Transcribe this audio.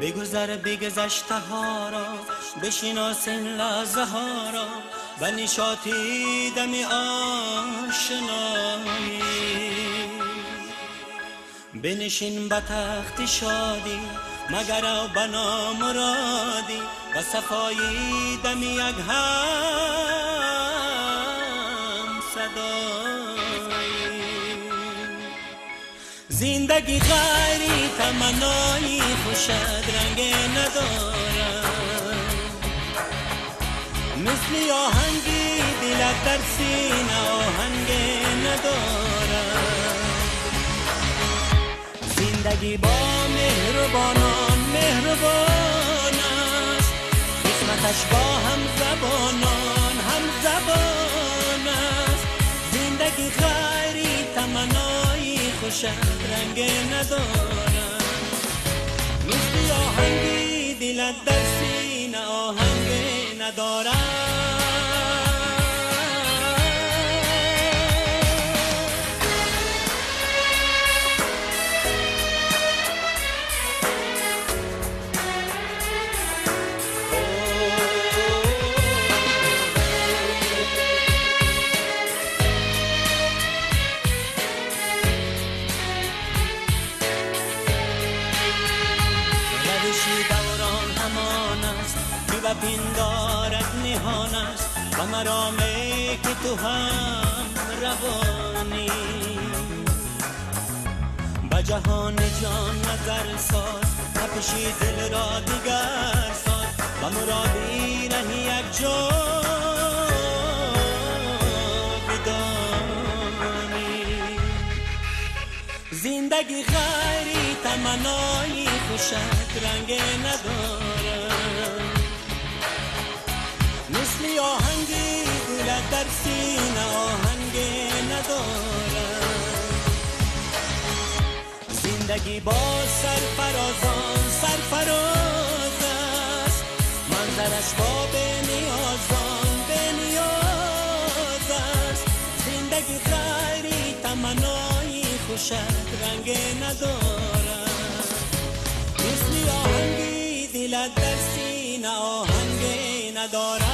بگذر بگذشته ها را، بشناس این لحظه ها را، و نشاطی دم آشنایی. بنشین به تخت شادی، مگر او بنا مرادی، و صفایی دم یک هم صدایی. زندگی غیری تمنایی خوشت رنگ ندارد، مثل آهنگی دلت در سینه آهنگ ندارد. زندگی با مهربانان مهربان است، قسمتش با هم زبانان هم زبان است. زندگی غیری تمنایی خوشت رنگ ندارد، مثل آهنگی دلت در سینه آهنگ ندارد. دوران همان است که و پندارد نهان است، و مرامه که تو هم روانی. به جهان جان نظر ساز، تپشی دل را دیگر ساز، و مرادی رهی یک جا بدانی. زندگی غیری تمنایی خوشت رنگ ندارد، مثل آهنگی دلت در سینه آهنگ ندارد. زندگی با سرفرازان سرفراز است، منظرش با بنیازان بنیاز است. زندگی غیری تمنایی خوشت رنگ ندارد، مثل آهنگی دلت در سینه آهنگ ندارد.